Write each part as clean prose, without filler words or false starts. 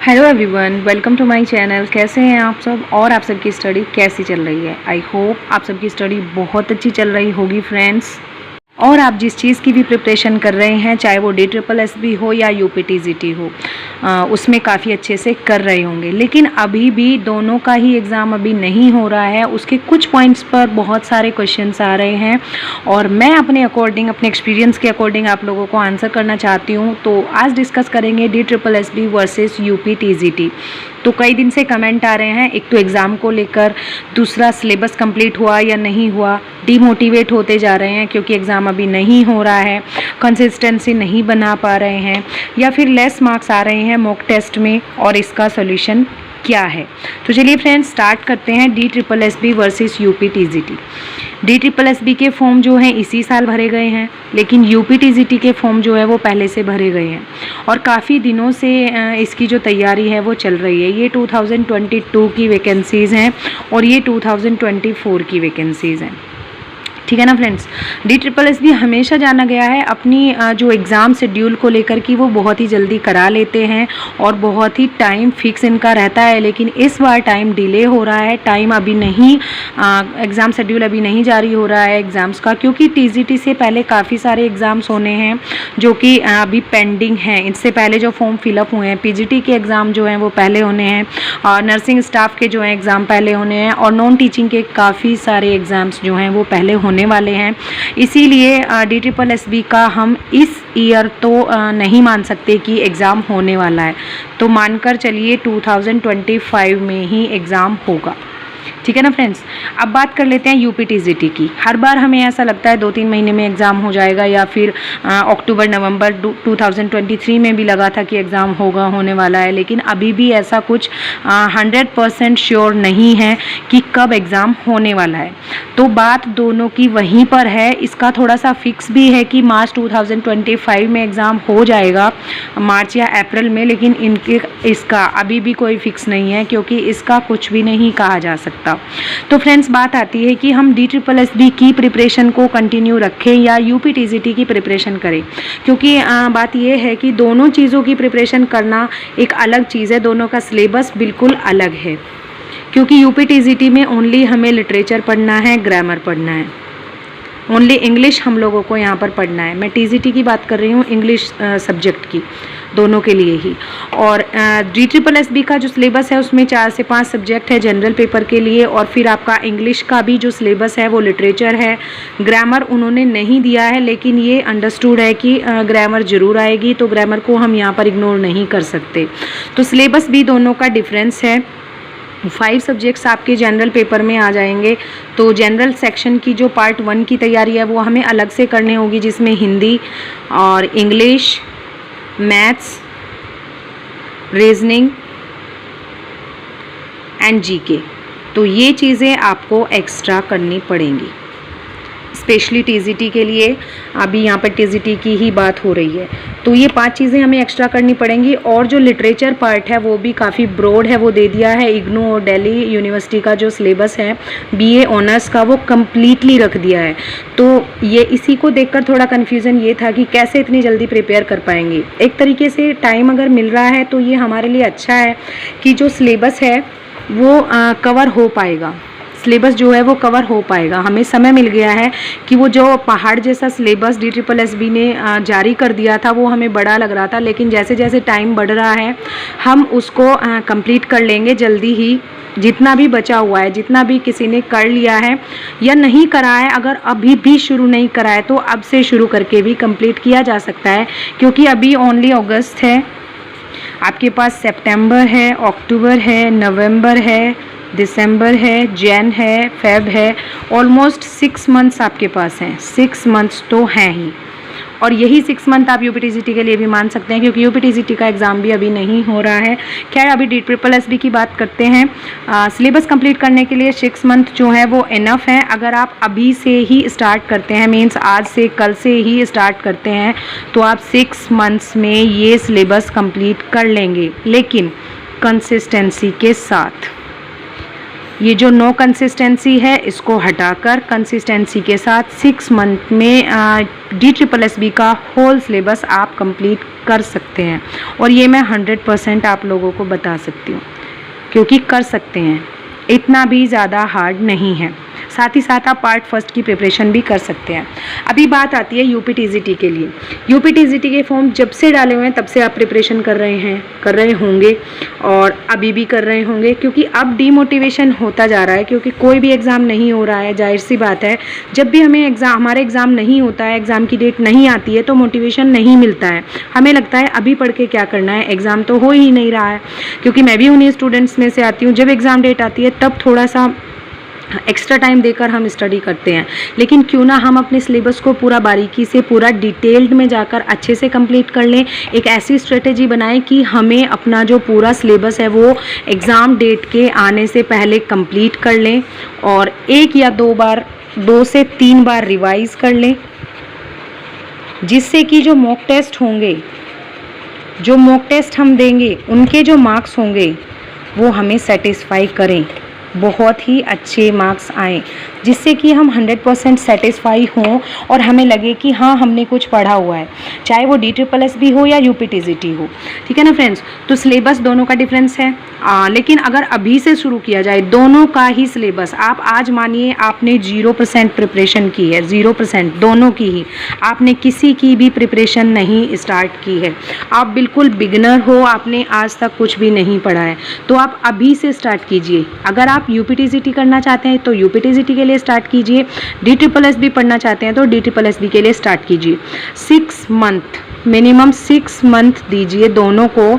Hello everyone, welcome to my channel. कैसे हैं आप सब और आप सबकी स्टडी कैसी चल रही है? आई होप आप सबकी स्टडी बहुत अच्छी चल रही होगी फ्रेंड्स। और आप जिस चीज़ की भी प्रिपरेशन कर रहे हैं, चाहे वो DSSB हो या UPTGT हो, उसमें काफ़ी अच्छे से कर रहे होंगे। लेकिन अभी भी दोनों का ही एग्ज़ाम अभी नहीं हो रहा है, उसके कुछ पॉइंट्स पर बहुत सारे क्वेश्चंस आ रहे हैं और मैं अपने अकॉर्डिंग, अपने एक्सपीरियंस के अकॉर्डिंग आप लोगों को आंसर करना चाहती हूँ। तो आज डिस्कस करेंगे DSSB वर्सेस UPTGT। तो कई दिन से कमेंट आ रहे हैं, एक तो एग्ज़ाम को लेकर, दूसरा सिलेबस कंप्लीट हुआ या नहीं हुआ, डीमोटिवेट होते जा रहे हैं क्योंकि एग्ज़ाम अभी नहीं हो रहा है, कंसिस्टेंसी नहीं बना पा रहे हैं, या फिर लेस मार्क्स आ रहे हैं मॉक टेस्ट में और इसका सॉल्यूशन क्या है। तो चलिए फ्रेंड्स स्टार्ट करते हैं DSSB वर्सेस UPTGT। DSSB के फॉर्म जो हैं इसी साल भरे गए हैं, लेकिन UPTGT के फॉर्म जो है वो पहले से भरे गए हैं और काफ़ी दिनों से इसकी जो तैयारी है वो चल रही है। ये 2022 की वैकेंसीज़ हैं और ये 2024 की वैकेंसीज़ हैं, ठीक है ना फ्रेंड्स। DSSB हमेशा जाना गया है अपनी जो एग्ज़ाम शेड्यूल को लेकर कि वो बहुत ही जल्दी करा लेते हैं और बहुत ही टाइम फिक्स इनका रहता है। लेकिन इस बार टाइम डिले हो रहा है, टाइम अभी नहीं, एग्ज़ाम शेड्यूल अभी नहीं जारी हो रहा है एग्ज़ाम्स का, क्योंकि TGT से पहले काफ़ी सारे एग्ज़ाम्स होने हैं जो कि अभी पेंडिंग हैं। इससे पहले जो फॉर्म फिलअप हुए हैं, PGT के एग्ज़ाम जो हैं वो पहले होने हैं और नर्सिंग स्टाफ के जो हैं एग्ज़ाम पहले होने हैं और नॉन टीचिंग के काफ़ी सारे एग्ज़ाम्स जो हैं वो पहले होने वाले हैं। इसीलिए DSSB का हम इस ईयर तो नहीं मान सकते कि एग्ज़ाम होने वाला है, तो मानकर चलिए 2025 में ही एग्ज़ाम होगा, ठीक है ना फ्रेंड्स। अब बात कर लेते हैं UPTGT की। हर बार हमें ऐसा लगता है 2-3 महीने में एग्ज़ाम हो जाएगा या फिर अक्टूबर नवंबर 2023 में भी लगा था कि एग्ज़ाम होने वाला है, लेकिन अभी भी ऐसा कुछ 100% श्योर नहीं है कि कब एग्ज़ाम होने वाला है। तो बात दोनों की वहीं पर है। इसका थोड़ा सा फिक्स भी है कि मार्च 2025 में एग्ज़ाम हो जाएगा, मार्च या अप्रैल में, लेकिन इसका अभी भी कोई फिक्स नहीं है क्योंकि इसका कुछ भी नहीं कहा जा सकता। तो फ्रेंड्स बात आती है कि हम DSSB की प्रिपरेशन को कंटिन्यू रखें या UPTGT की प्रिपरेशन करें, क्योंकि बात यह है कि दोनों चीज़ों की प्रिपरेशन करना एक अलग चीज़ है, दोनों का सिलेबस बिल्कुल अलग है। क्योंकि UPTGT में ओनली हमें लिटरेचर पढ़ना है, ग्रामर पढ़ना है, ओनली इंग्लिश हम लोगों को यहाँ पर पढ़ना है। मैं TGT की बात कर रही हूँ, इंग्लिश सब्जेक्ट की, दोनों के लिए ही। और DSSB का जो सिलेबस है उसमें 4 से 5 सब्जेक्ट है जनरल पेपर के लिए, और फिर आपका इंग्लिश का भी जो सिलेबस है वो लिटरेचर है। ग्रामर उन्होंने नहीं दिया है, लेकिन ये अंडरस्टूड है कि ग्रामर ज़रूर आएगी, तो ग्रामर को हम यहाँ पर इग्नोर नहीं कर सकते। तो सिलेबस भी दोनों का डिफरेंस है। 5 सब्जेक्ट्स आपके जनरल पेपर में आ जाएंगे। तो जनरल सेक्शन की जो पार्ट 1 की तैयारी है वो हमें अलग से करनी होगी, जिसमें हिंदी और English, maths, reasoning and GK। तो ये चीज़ें आपको एक्स्ट्रा करनी पड़ेंगी, स्पेशली TGT के लिए। अभी यहाँ पर TGT की ही बात हो रही है, तो ये 5 चीज़ें हमें एक्स्ट्रा करनी पड़ेंगी। और जो लिटरेचर पार्ट है वो भी काफ़ी ब्रॉड है, वो दे दिया है इग्नू और दिल्ली यूनिवर्सिटी का जो सिलेबस है BA ऑनर्स का, वो कम्प्लीटली रख दिया है। तो ये इसी को देखकर थोड़ा कन्फ्यूज़न ये था कि कैसे इतनी जल्दी प्रिपेयर कर पाएंगे। एक तरीके से टाइम अगर मिल रहा है तो ये हमारे लिए अच्छा है कि जो सिलेबस है वो कवर हो पाएगा, सिलेबस जो है वो कवर हो पाएगा। हमें समय मिल गया है कि वो जो पहाड़ जैसा सिलेबस DSSB ने जारी कर दिया था वो हमें बड़ा लग रहा था, लेकिन जैसे जैसे टाइम बढ़ रहा है हम उसको कंप्लीट कर लेंगे जल्दी ही। जितना भी बचा हुआ है, जितना भी किसी ने कर लिया है या नहीं करा है, अगर अभी भी शुरू नहीं करा है तो अब से शुरू करके भी कंप्लीट किया जा सकता है, क्योंकि अभी ओनली अगस्त है, आपके पास सितंबर है, अक्टूबर है, नवंबर है, दिसंबर है, जैन है, फेब है, ऑलमोस्ट 6 मंथ्स आपके पास हैं। 6 मंथ्स तो हैं ही, और यही 6 मंथ आप UPTGT के लिए भी मान सकते हैं, क्योंकि UPTGT का एग्ज़ाम भी अभी नहीं हो रहा है। खैर अभी DSSB की बात करते हैं। सिलेबस कंप्लीट करने के लिए 6 मंथ जो है वो इनफ है। अगर आप अभी से ही स्टार्ट करते हैं, मीन्स आज से, कल से ही स्टार्ट करते हैं, तो आप 6 मंथ्स में ये सिलेबस कंप्लीट कर लेंगे, लेकिन कंसिस्टेंसी के साथ। ये जो नो कंसिस्टेंसी है इसको हटाकर कंसिस्टेंसी के साथ 6 मंथ में DSSB का होल सिलेबस आप कंप्लीट कर सकते हैं। और ये मैं 100% आप लोगों को बता सकती हूँ, क्योंकि कर सकते हैं, इतना भी ज़्यादा हार्ड नहीं है। साथ ही साथ आप पार्ट फर्स्ट की प्रिपरेशन भी कर सकते हैं। अभी बात आती है UPTGT के लिए। UPTGT के फॉर्म जब से डाले हुए हैं तब से आप प्रिपरेशन कर रहे होंगे और अभी भी कर रहे होंगे, क्योंकि अब डीमोटिवेशन होता जा रहा है, क्योंकि कोई भी एग्ज़ाम नहीं हो रहा है। जाहिर सी बात है, जब भी हमारे एग्ज़ाम नहीं होता है, एग्ज़ाम की डेट नहीं आती है, तो मोटिवेशन नहीं मिलता है। हमें लगता है अभी पढ़ के क्या करना है, एग्ज़ाम तो हो ही नहीं रहा है। क्योंकि मैं भी उन्हीं स्टूडेंट्स में से आती हूँ, जब एग्ज़ाम डेट आती है तब थोड़ा सा एक्स्ट्रा टाइम देकर हम स्टडी करते हैं। लेकिन क्यों ना हम अपने सिलेबस को पूरा बारीकी से, पूरा डिटेल्ड में जाकर अच्छे से कंप्लीट कर लें। एक ऐसी स्ट्रेटेजी बनाएं कि हमें अपना जो पूरा सिलेबस है वो एग्ज़ाम डेट के आने से पहले कंप्लीट कर लें और 1 या 2 से 3 बार रिवाइज कर लें, जिससे कि जो मॉक टेस्ट होंगे, जो मॉक टेस्ट हम देंगे, उनके जो मार्क्स होंगे वो हमें सेटिस्फाई करें, बहुत ही अच्छे मार्क्स आएँ, जिससे कि हम 100% सेटिस्फाई हों और हमें लगे कि हाँ हमने कुछ पढ़ा हुआ है, चाहे वो DSSB हो या UPTGT हो। ठीक है ना फ्रेंड्स। तो सिलेबस दोनों का डिफरेंस है, लेकिन अगर अभी से शुरू किया जाए दोनों का ही सिलेबस, आप आज मानिए आपने 0% प्रिपरेशन की है, 0% दोनों की ही, आपने किसी की भी प्रिपरेशन नहीं स्टार्ट की है, आप बिल्कुल बिगिनर हो, आपने आज तक कुछ भी नहीं पढ़ा है, तो आप अभी से स्टार्ट कीजिए। अगर आप UPTGT करना चाहते हैं तो UPTGT के लिए स्टार्ट कीजिए, DSSB पढ़ना चाहते हैं तो DSSB के लिए स्टार्ट कीजिए। 6 मंथ, मिनिमम 6 मंथ दीजिए दोनों को,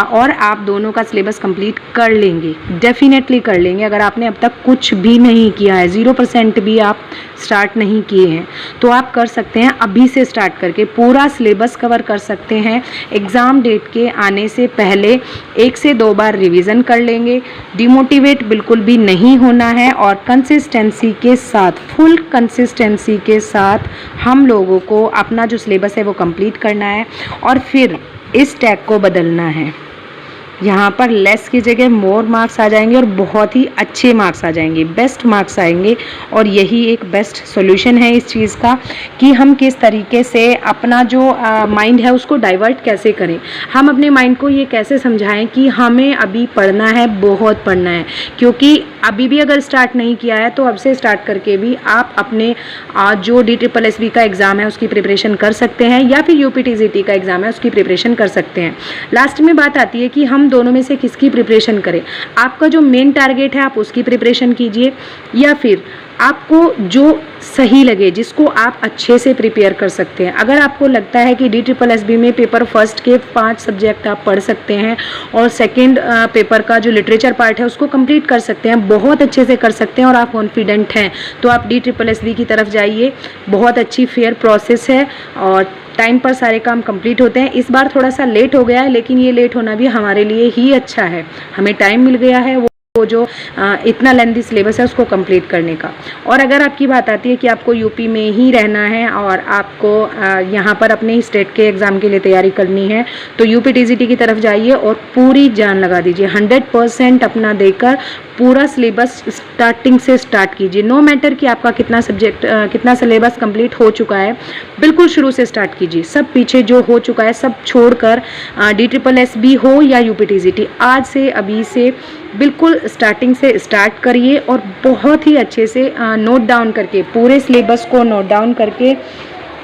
और आप दोनों का सिलेबस कंप्लीट कर लेंगे, डेफिनेटली कर लेंगे। अगर आपने अब तक कुछ भी नहीं किया है, 0% भी आप स्टार्ट नहीं किए हैं, तो आप कर सकते हैं अभी से स्टार्ट करके पूरा सिलेबस कवर कर सकते हैं। एग्ज़ाम डेट के आने से पहले 1 से 2 बार रिवीजन कर लेंगे, डिमोटिवेट बिल्कुल भी नहीं होना है, और कंसिस्टेंसी के साथ, फुल कंसिस्टेंसी के साथ हम लोगों को अपना जो सिलेबस है वो कंप्लीट करना है। और फिर इस टैग को बदलना है, यहाँ पर लेस की जगह मोर मार्क्स आ जाएंगे और बहुत ही अच्छे मार्क्स आ जाएंगे, बेस्ट मार्क्स आएंगे। और यही एक बेस्ट सॉल्यूशन है इस चीज़ का, कि हम किस तरीके से अपना जो माइंड है उसको डाइवर्ट कैसे करें। हम अपने माइंड को ये कैसे समझाएं कि हमें अभी पढ़ना है, बहुत पढ़ना है, क्योंकि अभी भी अगर स्टार्ट नहीं किया है तो अब से स्टार्ट करके भी आप अपने जो DSSB का एग्ज़ाम है उसकी प्रिपरेशन कर सकते हैं, या फिर UPTGT का एग्ज़ाम है उसकी प्रिपरेशन कर सकते हैं। लास्ट में बात आती है कि हम दोनों में से किसकी प्रिपरेशन करें। आपका जो मेन टारगेट है आप उसकी प्रिपरेशन कीजिए, या फिर आपको जो सही लगे, जिसको आप अच्छे से प्रिपेयर कर सकते हैं। अगर आपको लगता है कि DSSB में पेपर फर्स्ट के 5 सब्जेक्ट आप पढ़ सकते हैं और सेकंड पेपर का जो लिटरेचर पार्ट है उसको कंप्लीट कर सकते हैं, बहुत अच्छे से कर सकते हैं, और आप कॉन्फिडेंट हैं, तो आप DSSB की तरफ जाइए। बहुत अच्छी फेयर प्रोसेस है और टाइम पर सारे काम कंप्लीट होते हैं। इस बार थोड़ा सा लेट हो गया है, लेकिन ये लेट होना भी हमारे लिए ही अच्छा है, हमें टाइम मिल गया है वो जो इतना लेंथी सिलेबस है उसको कंप्लीट करने का। और अगर आपकी बात आती है कि आपको यूपी में ही रहना है और आपको यहाँ पर अपने स्टेट के एग्ज़ाम के लिए तैयारी करनी है, तो UPTGT की तरफ जाइए और पूरी जान लगा दीजिए, 100% अपना देकर पूरा सिलेबस स्टार्टिंग से स्टार्ट कीजिए। नो मैटर कि आपका कितना सिलेबस कंप्लीट हो चुका है, बिल्कुल शुरू से स्टार्ट कीजिए। सब पीछे जो हो चुका है सब छोड़कर DSSB हो या UPTGT, आज से अभी से बिल्कुल स्टार्टिंग से स्टार्ट करिए और बहुत ही अच्छे से नोट डाउन करके, पूरे सिलेबस को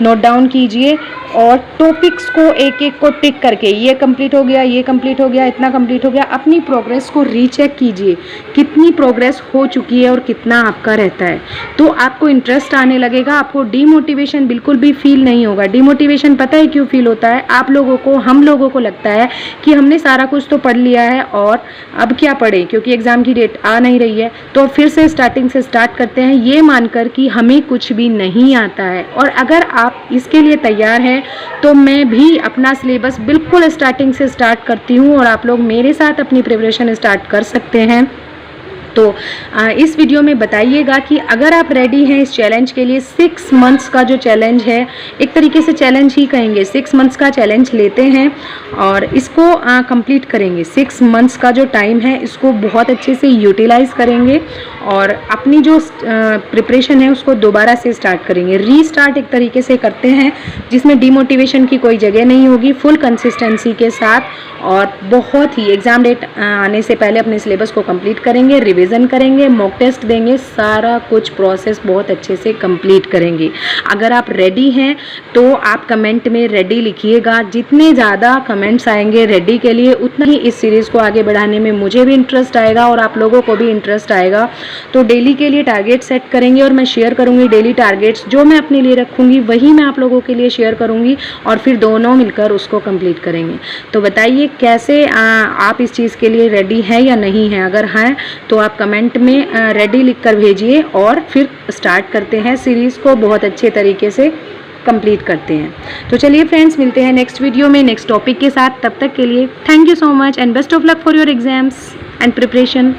नोट डाउन कीजिए और टॉपिक्स को एक एक को टिक करके, ये कंप्लीट हो गया, ये कंप्लीट हो गया, इतना कंप्लीट हो गया, अपनी प्रोग्रेस को रीचेक कीजिए, कितनी प्रोग्रेस हो चुकी है और कितना आपका रहता है। तो आपको इंटरेस्ट आने लगेगा, आपको डीमोटिवेशन बिल्कुल भी फील नहीं होगा। डीमोटिवेशन पता है क्यों फील होता है? हम लोगों को लगता है कि हमने सारा कुछ तो पढ़ लिया है और अब क्या पढ़ें, क्योंकि एग्ज़ाम की डेट आ नहीं रही है, तो फिर से स्टार्टिंग से स्टार्ट करते हैं ये मानकर कि हमें कुछ भी नहीं आता है। और अगर आप इसके लिए तैयार हैं तो मैं भी अपना सिलेबस बिल्कुल स्टार्टिंग से स्टार्ट करती हूँ और आप लोग मेरे साथ अपनी प्रिपरेशन स्टार्ट कर सकते हैं। तो इस वीडियो में बताइएगा कि अगर आप रेडी हैं इस चैलेंज के लिए, 6 मंथ्स का जो चैलेंज है, एक तरीके से चैलेंज ही कहेंगे, 6 मंथ्स का चैलेंज लेते हैं और इसको कंप्लीट करेंगे। 6 मंथ्स का जो टाइम है इसको बहुत अच्छे से यूटिलाइज करेंगे और अपनी जो प्रिपरेशन है उसको दोबारा से स्टार्ट करेंगे। रीस्टार्ट एक तरीके से करते हैं जिसमें डिमोटिवेशन की कोई जगह नहीं होगी, फुल कंसिस्टेंसी के साथ और बहुत ही एग्ज़ाम डेट आने से पहले अपने सिलेबस को कंप्लीट करेंगे, रिवीजन करेंगे, मॉक टेस्ट देंगे, सारा कुछ प्रोसेस बहुत अच्छे से कंप्लीट करेंगे। अगर आप रेडी हैं तो आप कमेंट में रेडी लिखिएगा। जितने ज़्यादा कमेंट्स आएंगे रेडी के लिए उतना ही इस सीरीज़ को आगे बढ़ाने में मुझे भी इंटरेस्ट आएगा और आप लोगों को भी इंटरेस्ट आएगा। तो डेली के लिए टारगेट सेट करेंगे और मैं शेयर करूँगी डेली टारगेट्स जो मैं अपने लिए रखूँगी वही मैं आप लोगों के लिए शेयर करूँगी और फिर दोनों मिलकर उसको कंप्लीट करेंगे। तो बताइए कैसे आप इस चीज़ के लिए रेडी हैं या नहीं हैं। अगर हैं तो आप कमेंट में रेडी लिख कर भेजिए और फिर स्टार्ट करते हैं सीरीज़ को, बहुत अच्छे तरीके से कंप्लीट करते हैं। तो चलिए फ्रेंड्स, मिलते हैं नेक्स्ट वीडियो में नेक्स्ट टॉपिक के साथ। तब तक के लिए thank you so much and best of luck for your exams and preparation.